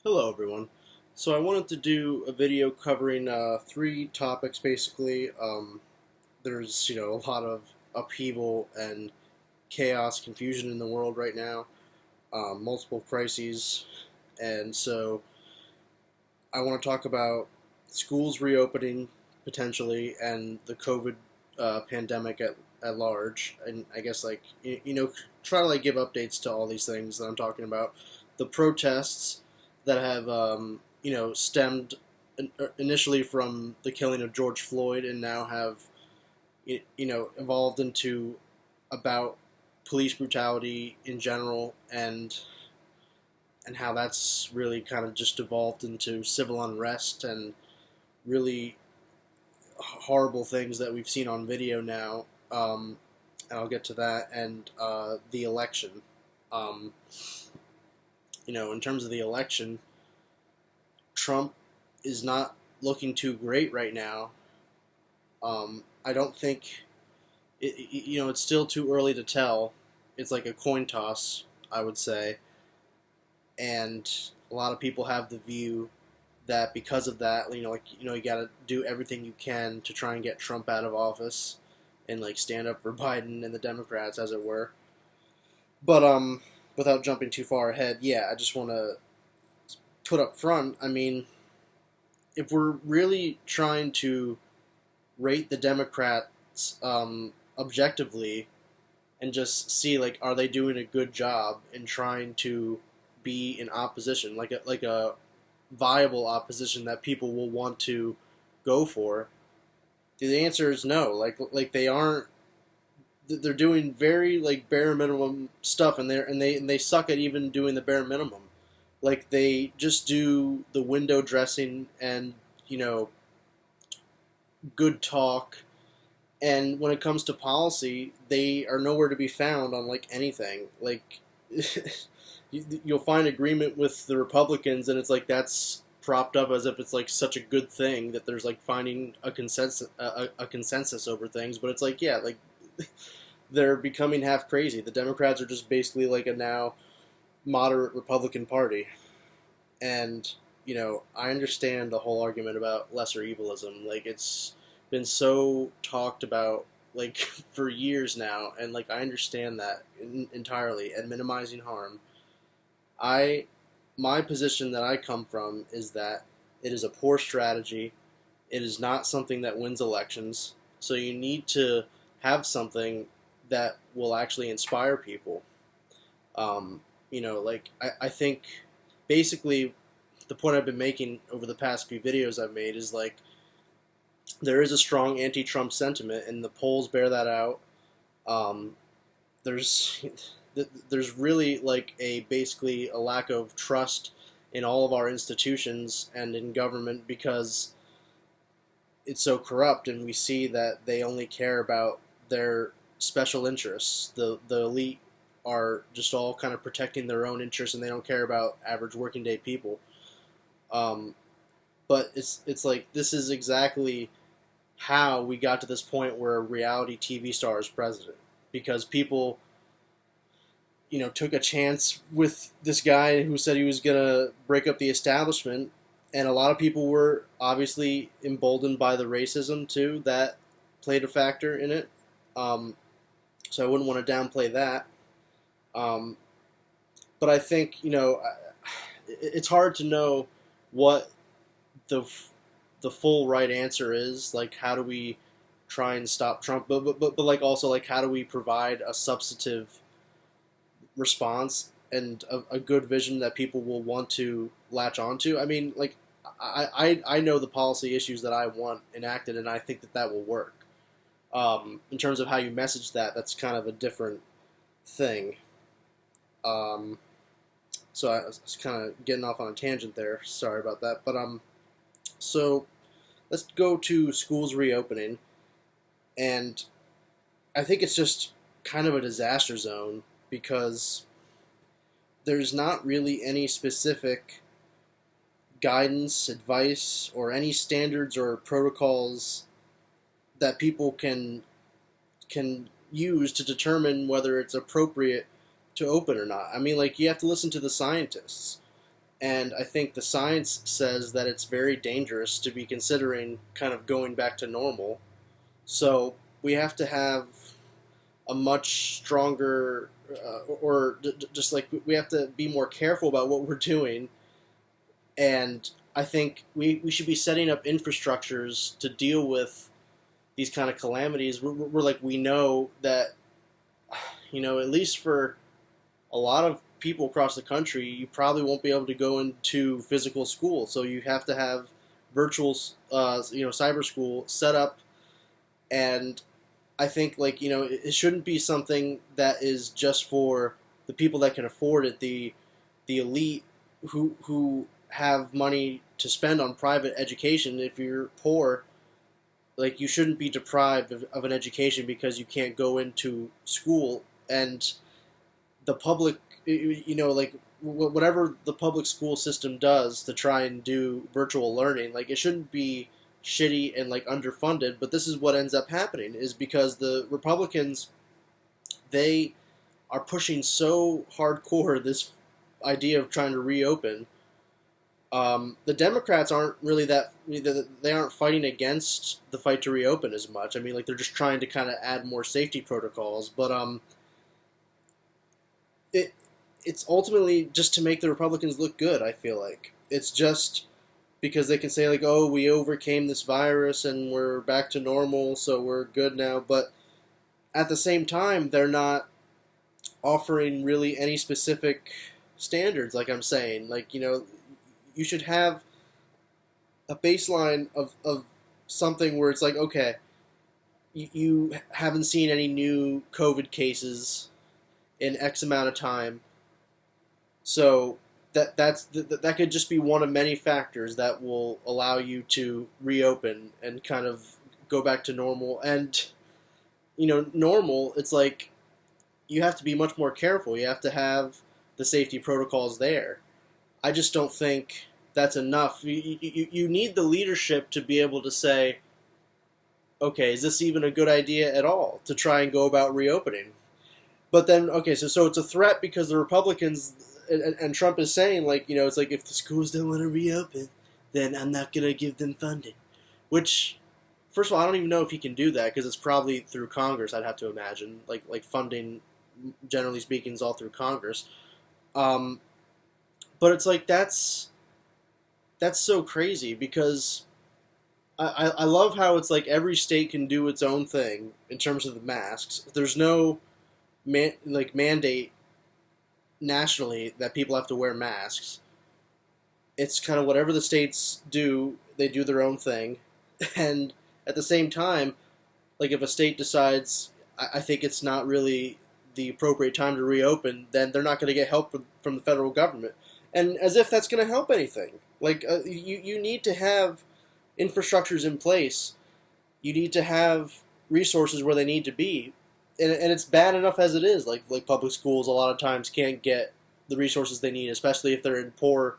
Hello everyone. So I wanted to do a video covering three topics basically. There's a lot of upheaval and chaos, confusion in the world right now, multiple crises, and so I want to talk about schools reopening potentially and the COVID pandemic at large, and I guess try to give updates to all these things that I'm talking about. The protests that have stemmed initially from the killing of George Floyd and now have evolved into about police brutality in general and how that's really kind of just evolved into civil unrest and really horrible things that we've seen on video now. And I'll get to that. And the election. Um, in terms of the election, Trump is not looking too great right now. I don't think, it's still too early to tell. It's like a coin toss, I would say. And a lot of people have the view that because of that, you got to do everything you can to try and get Trump out of office and stand up for Biden and the Democrats, as it were. But without jumping too far ahead, yeah, I just want to put up front. I mean, if we're really trying to rate the Democrats objectively and just see are they doing a good job in trying to be in opposition, like a viable opposition that people will want to go for? The answer is no. They aren't. They're doing very bare minimum stuff, and they suck at even doing the bare minimum. They just do the window dressing and good talk, and when it comes to policy, they are nowhere to be found on anything. You'll find agreement with the Republicans, and it's that's propped up as if it's such a good thing that there's finding a consensus over things. But it's yeah, they're becoming half crazy. The Democrats are just basically a now moderate Republican Party, and I understand the whole argument about lesser evilism. It's been so talked about for years now, and I understand that entirely, and minimizing harm. I My position that I come from is that it is a poor strategy. It is not something that wins elections. So you need to have something that will actually inspire people. I think basically the point I've been making over the past few videos I've made is there is a strong anti-Trump sentiment, and the polls bear that out. Um, there's there's really basically a lack of trust in all of our institutions and in government because it's so corrupt, and we see that they only care about their special interests. The elite are just all kind of protecting their own interests, and they don't care about average working day people. Um, but it's this is exactly how we got to this point where a reality TV star is president, because people took a chance with this guy who said he was going to break up the establishment, and a lot of people were obviously emboldened by the racism too that played a factor in it. Um, so I wouldn't want to downplay that. Um, but I think it's hard to know what the the full right answer is. How do we try and stop Trump? But also how do we provide a substantive response and a good vision that people will want to latch onto? I mean, I know the policy issues that I want enacted, and I think that will work. In terms of how you message that, that's kind of a different thing. Um, so I was kind of getting off on a tangent there. Sorry about that. But so let's go to schools reopening, and I think it's just kind of a disaster zone because there's not really any specific guidance, advice, or any standards or protocols that people can use to determine whether it's appropriate to open or not. I mean, you have to listen to the scientists, And I think the science says that it's very dangerous to be considering kind of going back to normal. So we have to have a much stronger, just like we have to be more careful about what we're doing. And I think we should be setting up infrastructures to deal with these kind of calamities. We're like, we know that, at least for a lot of people across the country, you probably won't be able to go into physical school. So you have to have virtual, cyber school set up. And I think, it shouldn't be something that is just for the people that can afford it, the elite who have money to spend on private education. If you're poor, like, you shouldn't be deprived of an education because you can't go into school. And the public, whatever the public school system does to try and do virtual learning, like, it shouldn't be shitty and like underfunded. But this is what ends up happening, is because the Republicans, they are pushing so hardcore this idea of trying to reopen. The Democrats aren't really they aren't fighting against the fight to reopen as much. I mean, like, they're just trying to kind of add more safety protocols. But it's ultimately just to make the Republicans look good. I feel like it's just because they can say, like, oh, we overcame this virus and we're back to normal, so we're good now. But at the same time, they're not offering really any specific standards. Like I'm saying, like, you should have a baseline of something where it's like, okay, you haven't seen any new COVID cases in X amount of time, so that could just be one of many factors that will allow you to reopen and kind of go back to normal. And normal, it's like you have to be much more careful. You have to have the safety protocols there. I just don't think that's enough. You need the leadership to be able to say, okay, is this even a good idea at all to try and go about reopening? But then, okay, so it's a threat because the Republicans and Trump is saying, like, it's like, if the schools don't want to reopen, then I'm not going to give them funding. Which, first of all, I don't even know if he can do that, because it's probably through Congress, I'd have to imagine. Like funding, generally speaking, is all through Congress. But it's like, that's so crazy, because I love how it's like every state can do its own thing in terms of the masks. There's no mandate nationally that people have to wear masks. It's kind of whatever the states do, they do their own thing. And at the same time, like, if a state decides, I think it's not really the appropriate time to reopen, then they're not going to get help from the federal government. And as if that's going to help anything. Like, you need to have infrastructures in place. You need to have resources where they need to be. And it's bad enough as it is. Like public schools a lot of times can't get the resources they need, especially if they're in poor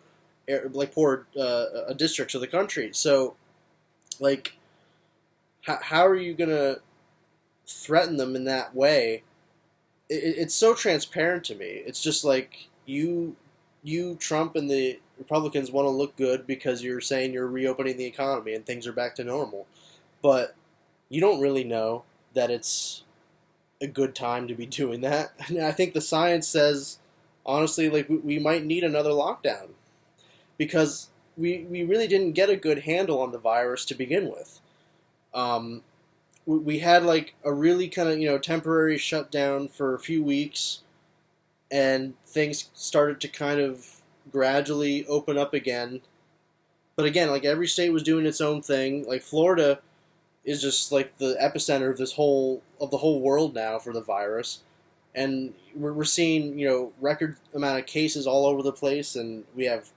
districts of the country. So, like, how are you gonna threaten them in that way? It's so transparent to me. It's just like you Trump and the Republicans want to look good because you're saying you're reopening the economy and things are back to normal, but you don't really know that it's a good time to be doing that. And I think the science says, honestly, like, we might need another lockdown, because we really didn't get a good handle on the virus to begin with. We had like a really kind of temporary shutdown for a few weeks, and things started to kind of gradually open up again. But again, like, every state was doing its own thing. Like, Florida is just like the epicenter of the whole world now for the virus, and we're seeing record amount of cases all over the place, and we have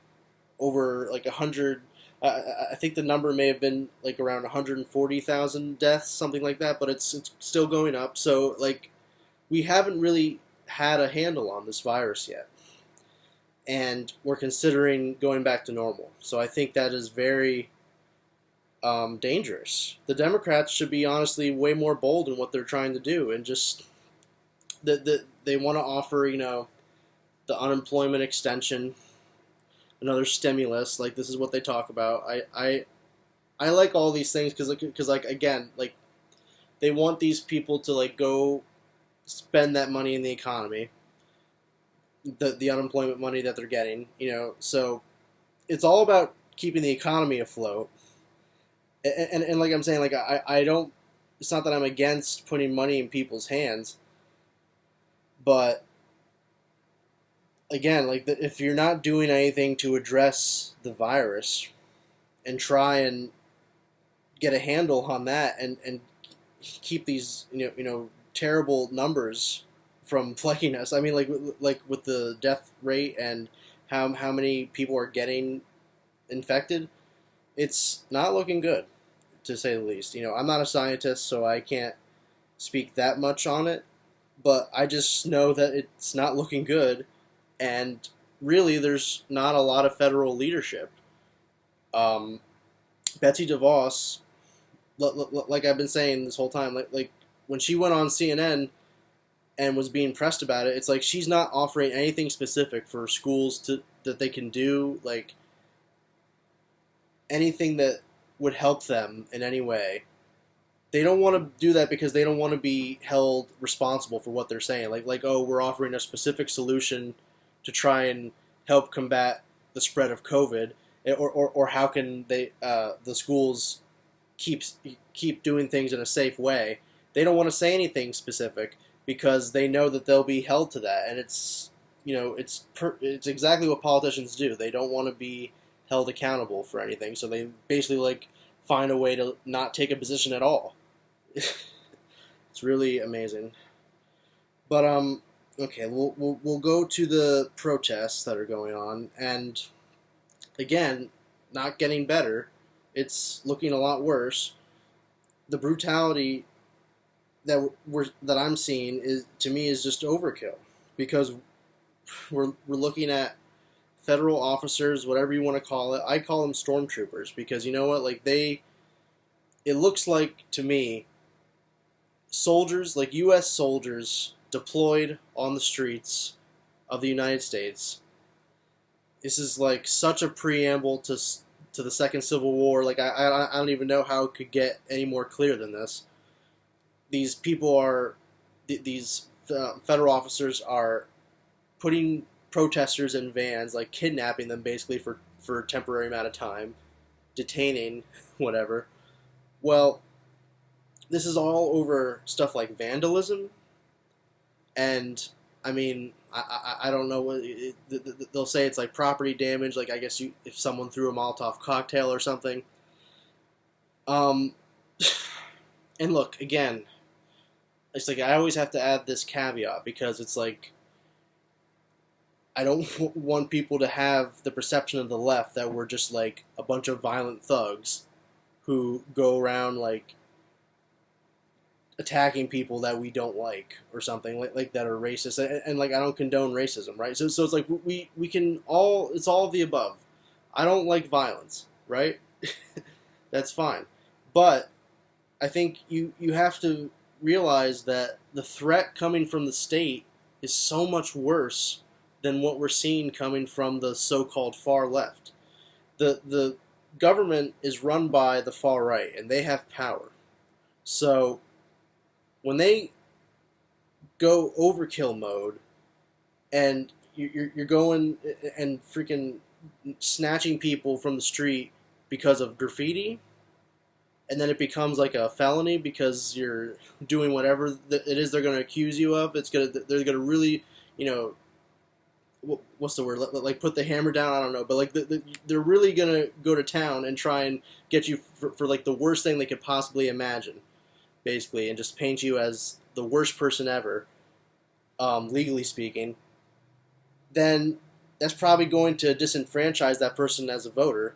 over like 100. I think the number may have been like around 140,000 deaths, something like that, but it's still going up. So, like, we haven't really had a handle on this virus yet, and we're considering going back to normal. So I think that is very dangerous. The Democrats should be honestly way more bold in what they're trying to do, and just they want to offer the unemployment extension, another stimulus. Like this is what they talk about. I like all these things because like again like they want these people to like go spend that money in the economy, the unemployment money that they're getting, you know. So it's all about keeping the economy afloat. And like I'm saying, like I don't. It's not that I'm against putting money in people's hands, but again, like if you're not doing anything to address the virus and try and get a handle on that and keep these terrible numbers from plaguing us. I mean, like with the death rate and how many people are getting infected, it's not looking good, to say the least. You know, I'm not a scientist, so I can't speak that much on it, but I just know that it's not looking good, and really, there's not a lot of federal leadership. Um, Betsy DeVos, like I've been saying this whole time, like when she went on CNN and was being pressed about it, it's like she's not offering anything specific for schools that they can do, like anything that would help them in any way. They don't want to do that because they don't want to be held responsible for what they're saying. Like oh, we're offering a specific solution to try and help combat the spread of COVID, or how can they the schools keep keep doing things in a safe way. They don't want to say anything specific because they know that they'll be held to that, and it's it's exactly what politicians do. They don't want to be held accountable for anything, so they basically like find a way to not take a position at all. It's really amazing. But okay, we'll go to the protests that are going on, and again, not getting better. It's looking a lot worse. The brutality that I'm seeing is, to me, is just overkill, because we're looking at federal officers, whatever you want to call it. I call them stormtroopers because you know what? Like it looks like to me soldiers, like U.S. soldiers deployed on the streets of the United States. This is like such a preamble to the Second Civil War. Like I don't even know how it could get any more clear than this. These people are these federal officers are putting protesters in vans, like kidnapping them basically for a temporary amount of time, detaining, whatever. Well, this is all over stuff like vandalism, and I mean, I don't know what they'll say. It's like property damage. Like I guess if someone threw a Molotov cocktail or something. Um, and look again. It's like I always have to add this caveat because it's like I don't want people to have the perception of the left that we're just like a bunch of violent thugs who go around like attacking people that we don't like or something like that are racist, and like I don't condone racism, right? So it's like we can all, it's all of the above. I don't like violence, right? That's fine, but I think you have to realize that the threat coming from the state is so much worse than what we're seeing coming from the so-called far left. The government is run by the far right, and they have power. So when they go overkill mode, and you're going and freaking snatching people from the street because of graffiti, and then it becomes like a felony because you're doing whatever it is they're going to accuse you of. They're gonna really, you know, what's the word? Like put the hammer down. I don't know, but like they're really gonna go to town and try and get you for like the worst thing they could possibly imagine, basically, and just paint you as the worst person ever, legally speaking. Then that's probably going to disenfranchise that person as a voter.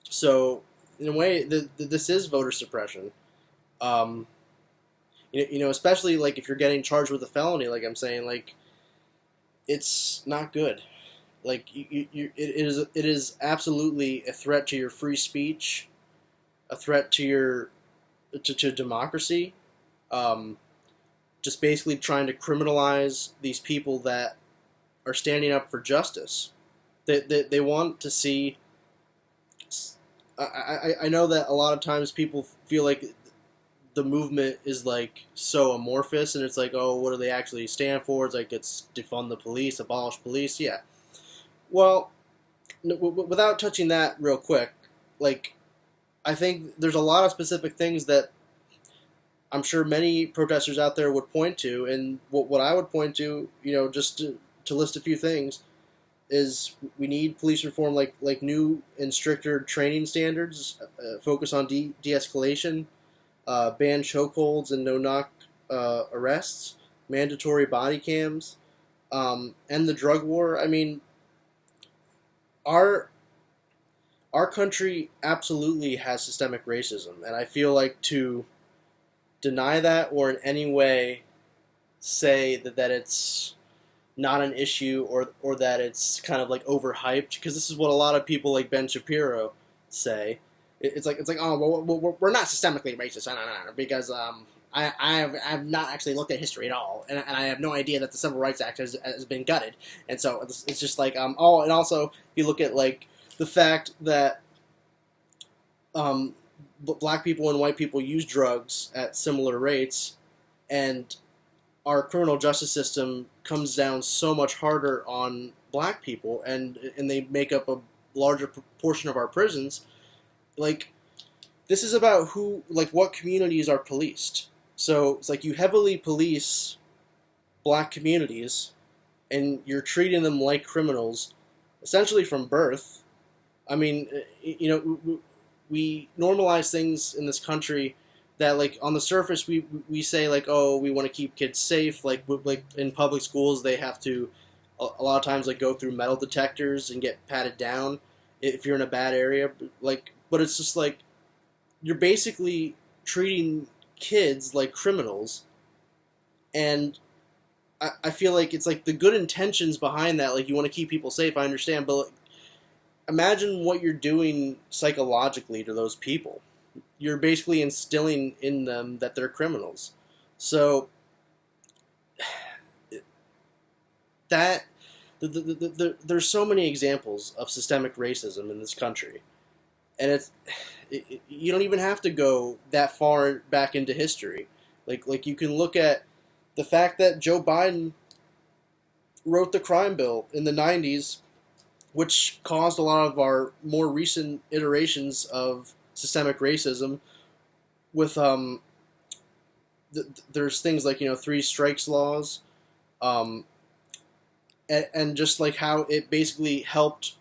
So in a way, this is voter suppression. Um, especially like if you're getting charged with a felony, like I'm saying, like it's not good. Like it is absolutely a threat to your free speech, a threat to your to democracy. Um, just basically trying to criminalize these people that are standing up for justice. They want to see. I know that a lot of times people feel like the movement is like so amorphous, and it's like, oh, what do they actually stand for? It's like it's defund the police, abolish police. Yeah. Well, without touching that real quick, like I think there's a lot of specific things that I'm sure many protesters out there would point to, and what I would point to, just to list a few things, is we need police reform, like new and stricter training standards, focus on de-escalation, ban chokeholds and no-knock arrests, mandatory body cams, end the drug war. I mean, our our country absolutely has systemic racism, and I feel like to deny that or in any way say that it's not an issue or that it's kind of like overhyped, because this is what a lot of people like Ben Shapiro say. It's like oh well, we're not systemically racist because I have not actually looked at history at all, and I have no idea that the Civil Rights Act has been gutted, and so it's just like and also if you look at like the fact that black people and white people use drugs at similar rates, and our criminal justice system comes down so much harder on black people, and they make up a larger proportion of our prisons. Like, this is about what communities are policed. So it's like you heavily police black communities, and you're treating them like criminals, essentially from birth. I mean, we normalize things in this country that, like, on the surface we say like, oh, we want to keep kids safe. Like in public schools, they have to a lot of times like go through metal detectors and get patted down if you're in a bad area. But it's just like you're basically treating kids like criminals, and I feel like it's like the good intentions behind that. Like, you want to keep people safe, I understand, but like, imagine what you're doing psychologically to those people. You're basically instilling in them that they're criminals. So that there's so many examples of systemic racism in this country, and you don't even have to go that far back into history. Like you can look at the fact that Joe Biden wrote the crime bill in the 90s, which caused a lot of our more recent iterations of systemic racism. With there's things like three strikes laws, and just like how it basically helped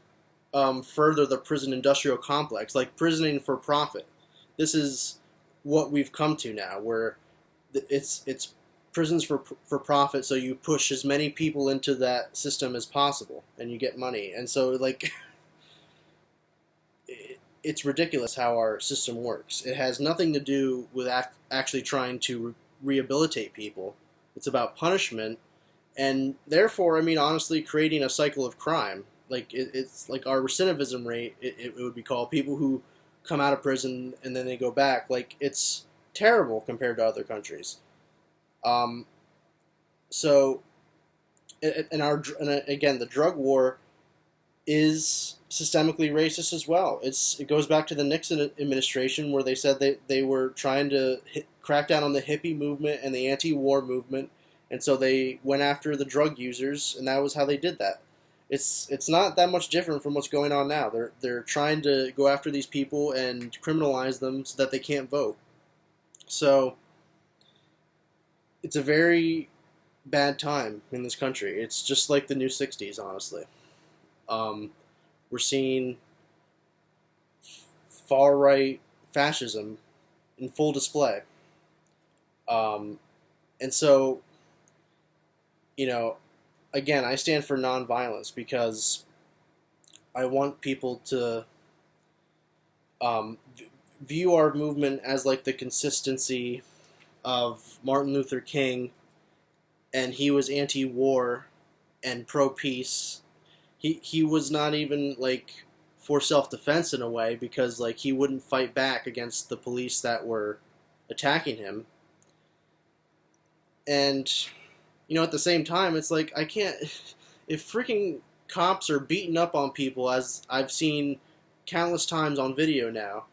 further the prison industrial complex, like prisoning for profit. This is what we've come to now, where it's prisons for profit, so you push as many people into that system as possible, and you get money. And so, like, it's ridiculous how our system works. It has nothing to do with actually trying to rehabilitate people. It's about punishment, and therefore, I mean, honestly, creating a cycle of crime. Like, it's like our recidivism rate, it would be called, people who come out of prison and then they go back. Like, it's terrible compared to other countries. So, and again, the drug war is systemically racist as well. It goes back to the Nixon administration, where they said they were trying to crack down on the hippie movement and the anti-war movement, and so they went after the drug users, and that was how they did that. It's not that much different from what's going on now. They're trying to go after these people and criminalize them so that they can't vote. So it's a very bad time in this country. It's just like the new 60s, honestly. We're seeing far-right fascism in full display. And so, again, I stand for nonviolence because I want people to view our movement as like the consistency of Martin Luther King, and he was anti-war and pro-peace. He was not even like for self-defense in a way, because like he wouldn't fight back against the police that were attacking him. And at the same time, it's like, I can't, if freaking cops are beating up on people, as I've seen countless times on video now.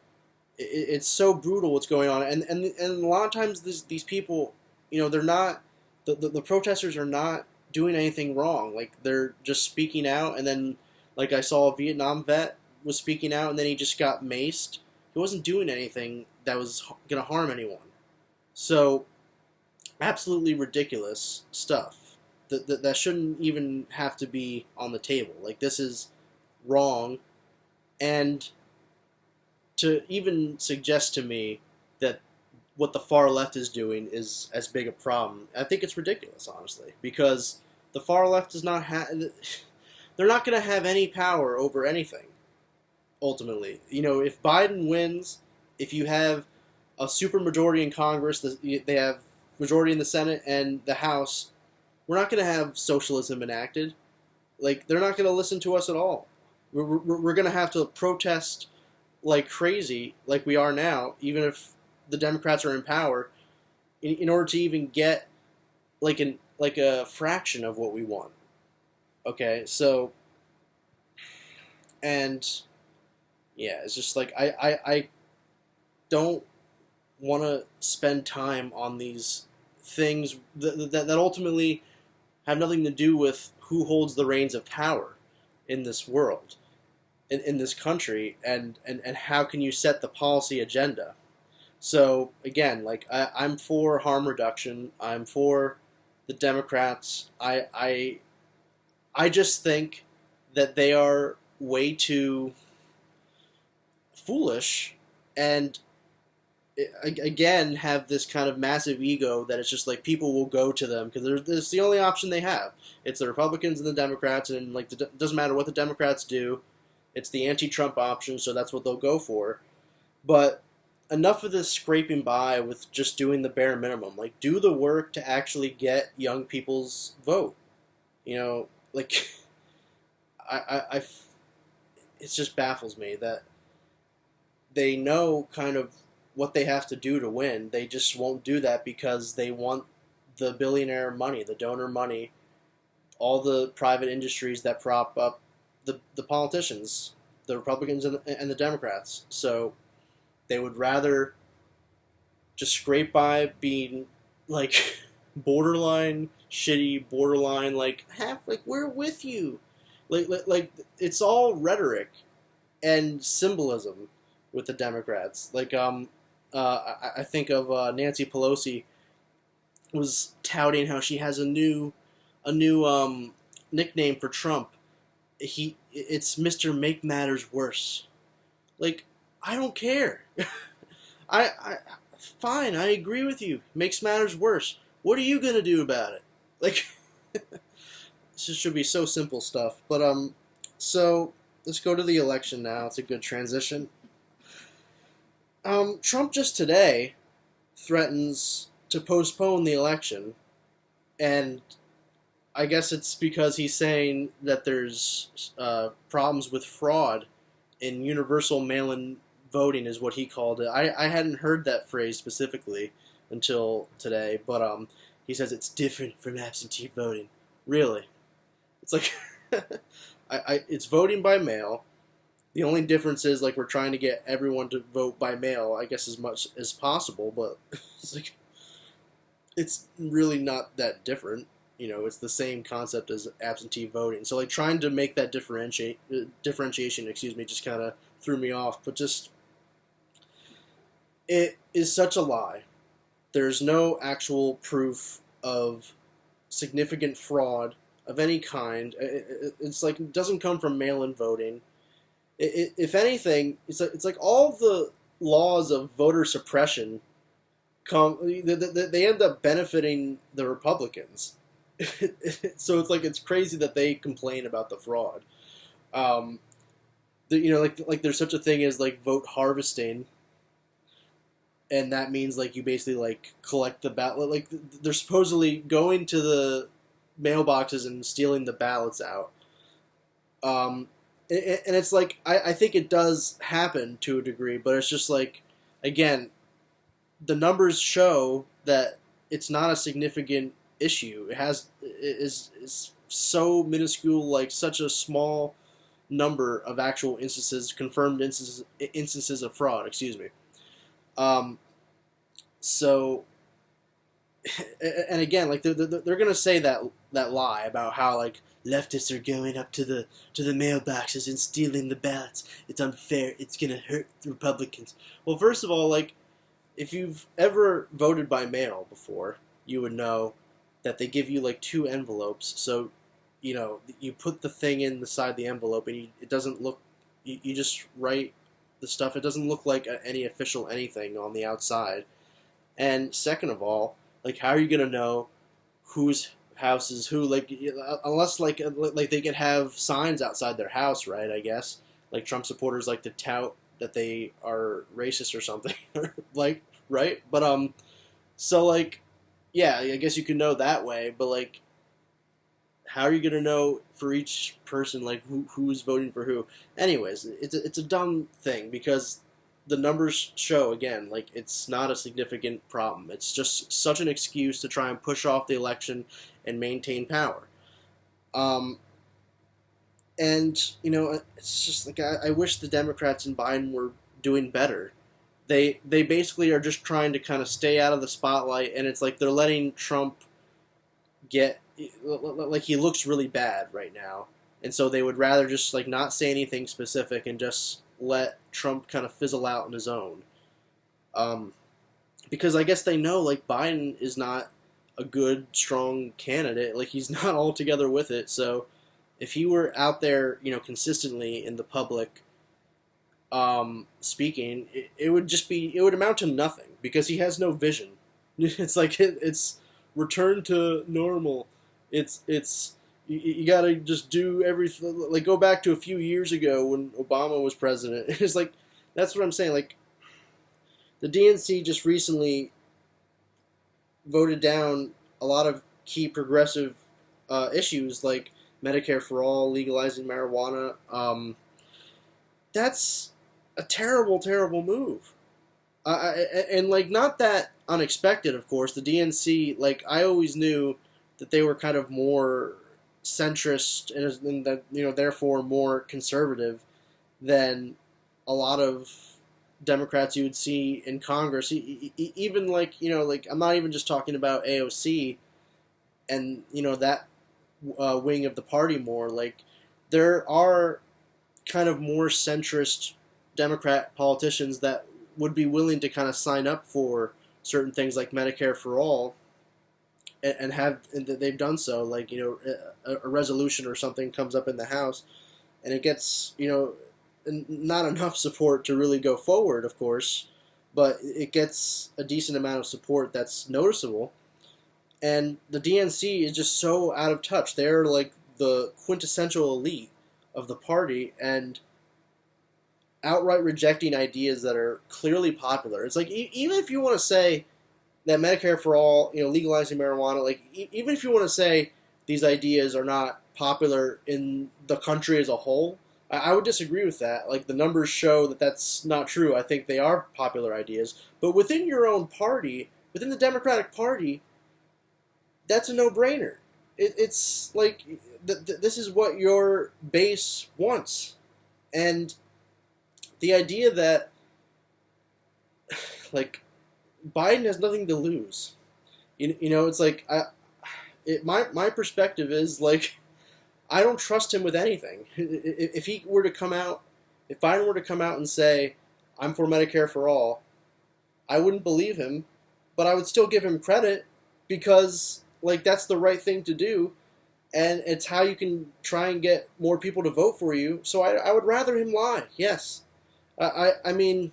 It's so brutal what's going on, and a lot of times these people, they're not the protesters are not doing anything wrong. Like, they're just speaking out, and then, like, I saw a Vietnam vet was speaking out, and then he just got maced. He wasn't doing anything that was going to harm anyone. So, absolutely ridiculous stuff that shouldn't even have to be on the table. Like, this is wrong, and to even suggest to me that what the far left is doing is as big a problem, I think it's ridiculous, honestly, because the far left does not have, they're not going to have any power over anything, ultimately. If Biden wins, if you have a supermajority in Congress, they have majority in the Senate and the House, we're not going to have socialism enacted. Like, they're not going to listen to us at all. We're going to have to protest like crazy, like we are now, even if the Democrats are in power, in order to even get like a fraction of what we want. Okay, so, and yeah, it's just like I don't want to spend time on these things that ultimately have nothing to do with who holds the reins of power in this world, in this country, and how can you set the policy agenda. So, again, like, I'm for harm reduction. I'm for the Democrats. I just think that they are way too foolish, and again have this kind of massive ego that it's just like people will go to them because it's the only option they have. It's the Republicans and the Democrats, and like it doesn't matter what the Democrats do, it's the anti-Trump option, so that's what they'll go for. But enough of this scraping by with just doing the bare minimum. Like, do the work to actually get young people's vote. Like, it just baffles me that they know kind of what they have to do to win. They just won't do that because they want the billionaire money, the donor money, all the private industries that prop up the politicians, the Republicans and the Democrats. So they would rather just scrape by being like borderline shitty, borderline like we're with you, like it's all rhetoric and symbolism with the Democrats. Like I think of Nancy Pelosi was touting how she has a new nickname for Trump. It's Mr. Make Matters Worse. Like, I don't care. Fine, I agree with you. Makes matters worse. What are you gonna do about it? Like, this should be so simple stuff. But so let's go to the election now. It's a good transition. Trump just today threatens to postpone the election, and I guess it's because he's saying that there's problems with fraud in universal mail-in voting, is what he called it. I hadn't heard that phrase specifically until today, but he says it's different from absentee voting. Really? It's like, it's voting by mail. The only difference is, like, we're trying to get everyone to vote by mail, I guess, as much as possible, but it's like, it's really not that different. It's the same concept as absentee voting. So, like, trying to make that differentiation, just kind of threw me off. But just, it is such a lie. There's no actual proof of significant fraud of any kind. It's like, it doesn't come from mail-in voting. If anything, it's like all the laws of voter suppression they end up benefiting the Republicans. So it's like, it's crazy that they complain about the fraud. Like there's such a thing as like vote harvesting, and that means like you basically like collect the ballot. Like they're supposedly going to the mailboxes and stealing the ballots out. And it's like, I think it does happen to a degree, but it's just like, again, the numbers show that it's not a significant issue. It is so minuscule, like such a small number of actual instances, confirmed instances of fraud. Excuse me. Um, so, and again, like they're gonna say that lie about how like leftists are going up to the mailboxes and stealing the ballots. It's unfair. It's gonna hurt the Republicans. Well, first of all, like if you've ever voted by mail before, you would know that they give you like two envelopes. So, you put the thing in the side of the envelope, and it doesn't look. You just write the stuff. It doesn't look like any official anything on the outside. And second of all, like how are you gonna know whose house is who? Like unless like they could have signs outside their house, right? I guess like Trump supporters like to tout that they are racist or something, like right? But so like yeah, I guess you could know that way, but like how are you gonna know for each person like who's voting for who? Anyways, it's a dumb thing because the numbers show again like it's not a significant problem. It's just such an excuse to try and push off the election and maintain power. Um, and it's just like I wish the Democrats and Biden were doing better. They basically are just trying to kind of stay out of the spotlight, and it's like they're letting Trump get like he looks really bad right now, and so they would rather just like not say anything specific and just let Trump kind of fizzle out on his own. Um, because I guess they know like Biden is not a good, strong candidate. Like he's not altogether with it. So if he were out there, consistently in the public, speaking, it would just be it would amount to nothing because he has no vision. It's like it's return to normal. It's you gotta just do everything. Like go back to a few years ago when Obama was president. It's like that's what I'm saying. Like the DNC just recently voted down a lot of key progressive issues like Medicare for all, legalizing marijuana. That's a terrible, terrible move. And like not that unexpected, of course. The DNC, like I always knew that they were kind of more centrist and that therefore more conservative than a lot of Democrats you would see in Congress. Even like like I'm not even just talking about AOC and that wing of the party more. Like there are kind of more centrist Democrat politicians that would be willing to kind of sign up for certain things like Medicare for all, and they've done so. Like a resolution or something comes up in the House, and it gets not enough support to really go forward, of course, but it gets a decent amount of support that's noticeable. And the DNC is just so out of touch. They're like the quintessential elite of the party, and outright rejecting ideas that are clearly popular. It's like even if you want to say that Medicare for all, legalizing marijuana, like even if you want to say these ideas are not popular in the country as a whole, I would disagree with that. Like the numbers show that that's not true. I think they are popular ideas, but within your own party, within the Democratic Party, that's a no-brainer. It's like this is what your base wants, and the idea that like Biden has nothing to lose. It's like my perspective is like I don't trust him with anything. If he were to come out, if Biden were to come out and say I'm for Medicare for all, I wouldn't believe him, but I would still give him credit because like that's the right thing to do, and it's how you can try and get more people to vote for you. So I would rather him lie. Yes. I mean,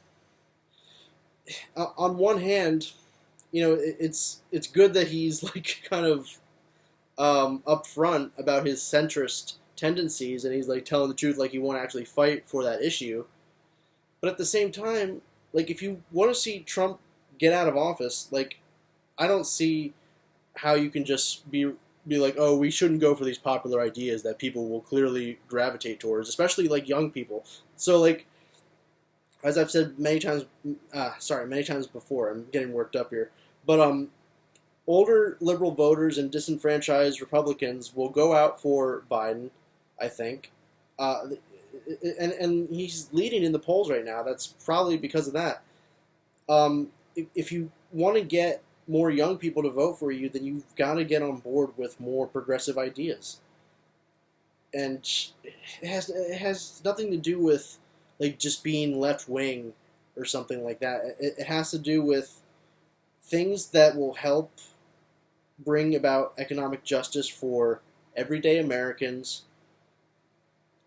on one hand, it's good that he's like kind of upfront about his centrist tendencies, and he's like telling the truth, like he won't actually fight for that issue. But at the same time, like if you want to see Trump get out of office, like I don't see how you can just be like, oh, we shouldn't go for these popular ideas that people will clearly gravitate towards, especially like young people. So like, as I've said many times before, I'm getting worked up here, but older liberal voters and disenfranchised Republicans will go out for Biden, I think. Uh, and he's leading in the polls right now. That's probably because of that. If you want to get more young people to vote for you, then you've got to get on board with more progressive ideas. And it has nothing to do with like just being left wing or something like that. It has to do with things that will help bring about economic justice for everyday Americans.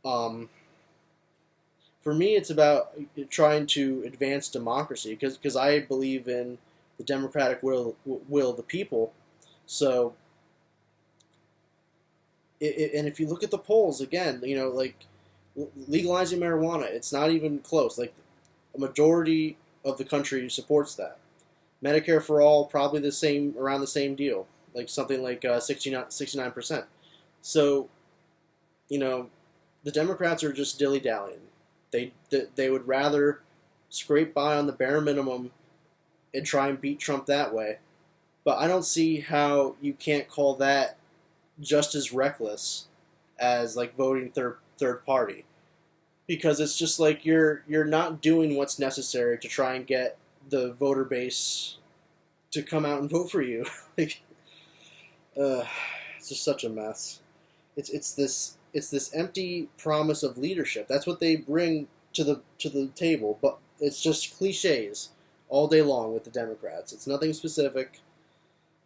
Um, for me, it's about trying to advance democracy because I believe in the democratic will of the people. So, and if you look at the polls again, like legalizing marijuana, it's not even close. Like a majority of the country supports that. Medicare for all, probably around the same deal, like something like 69%. So, you know, the Democrats are just dilly dallying. They would rather scrape by on the bare minimum and try and beat Trump that way. But I don't see how you can't call that just as reckless as like voting third party, because it's just like you're not doing what's necessary to try and get the voter base to come out and vote for you. like, uh, it's just such a mess. It's this empty promise of leadership. That's what they bring to the table, but it's just cliches all day long with the Democrats. It's nothing specific.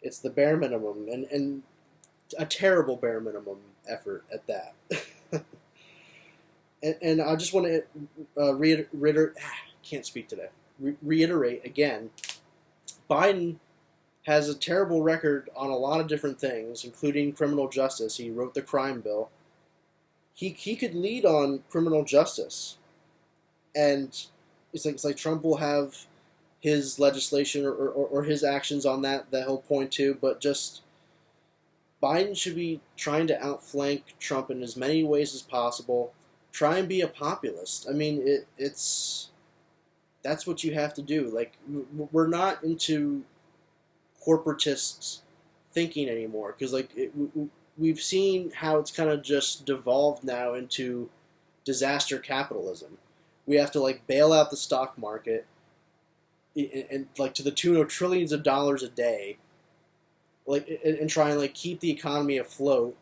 It's the bare minimum, and a terrible bare minimum effort at that. and I just want to can't speak today. Reiterate again, Biden has a terrible record on a lot of different things, including criminal justice. He wrote the crime bill. He could lead on criminal justice, and it's like Trump will have his legislation or his actions on that he'll point to, but just Biden should be trying to outflank Trump in as many ways as possible. Try and be a populist. I mean, it's that's what you have to do. Like, we're not into corporatists thinking anymore, because we've seen how it's kind of just devolved now into disaster capitalism. We have to like bail out the stock market and like to the tune of trillions of dollars a day, like and try and like keep the economy afloat.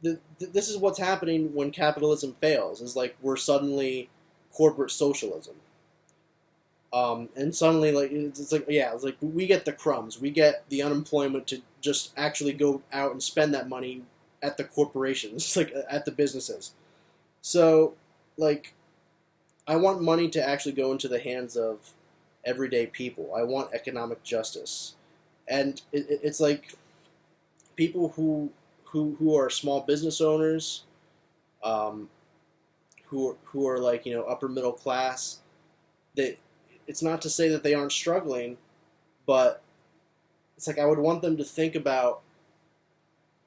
This is what's happening when capitalism fails. Is like we're suddenly corporate socialism. And suddenly, like it's like yeah, it's like we get the crumbs, we get the unemployment to just actually go out and spend that money at the corporations, like at the businesses. So, like, I want money to actually go into the hands of everyday people. I want economic justice, and it's like people who are small business owners, um, who are like upper middle class. That it's not to say that they aren't struggling, but it's like I would want them to think about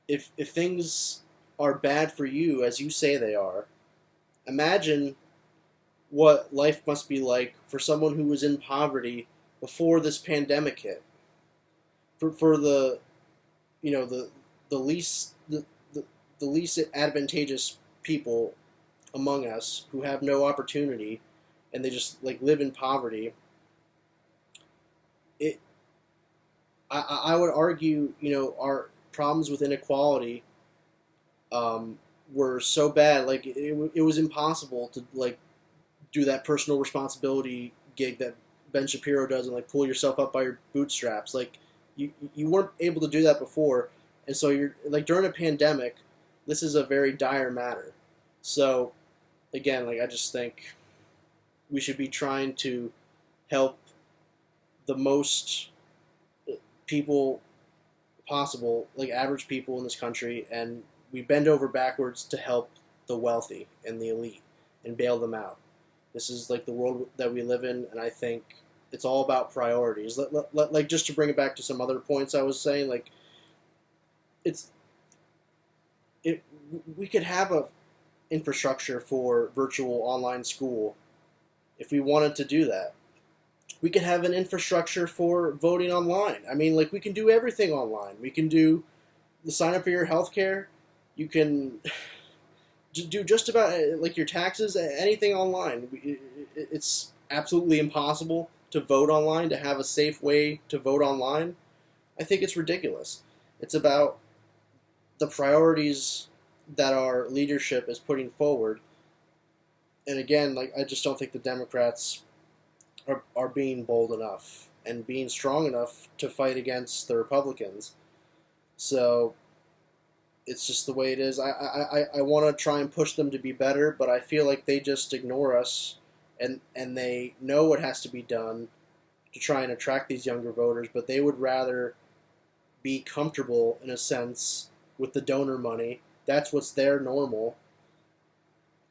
if things are bad for you as you say they are. Imagine what life must be like for someone who was in poverty before this pandemic hit. For the the least the least advantageous people among us who have no opportunity and they just like live in poverty. It I would argue our problems with inequality were so bad, like it was impossible to like do that personal responsibility gig that Ben Shapiro does and like pull yourself up by your bootstraps. Like you weren't able to do that before, and so you're like during a pandemic, this is a very dire matter. So again, like I just think we should be trying to help the most people possible, like average people in this country, and we bend over backwards to help the wealthy and the elite and bail them out. This is like the world that we live in, and I think it's all about priorities. Like just to bring it back to some other points I was saying, like it's it we could have a infrastructure for virtual online school if we wanted to do that. We can have an infrastructure for voting online. I mean, like, we can do everything online. We can do the sign up for your healthcare. You can do just about like your taxes, anything online. It's absolutely impossible to vote online, to have a safe way to vote online. I think it's ridiculous. It's about the priorities that our leadership is putting forward. And again, like, I just don't think the Democrats are being bold enough and being strong enough to fight against the Republicans. So it's just the way it is. I want to try and push them to be better, but I feel like they just ignore us, and they know what has to be done to try and attract these younger voters, but they would rather be comfortable, in a sense, with the donor money. That's what's their normal,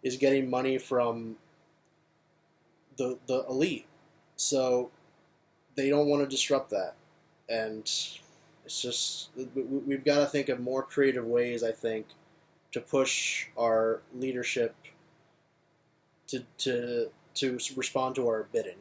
is getting money from the elite. So they don't want to disrupt that. And it's just, we've got to think of more creative ways, I think, to push our leadership to respond to our bidding.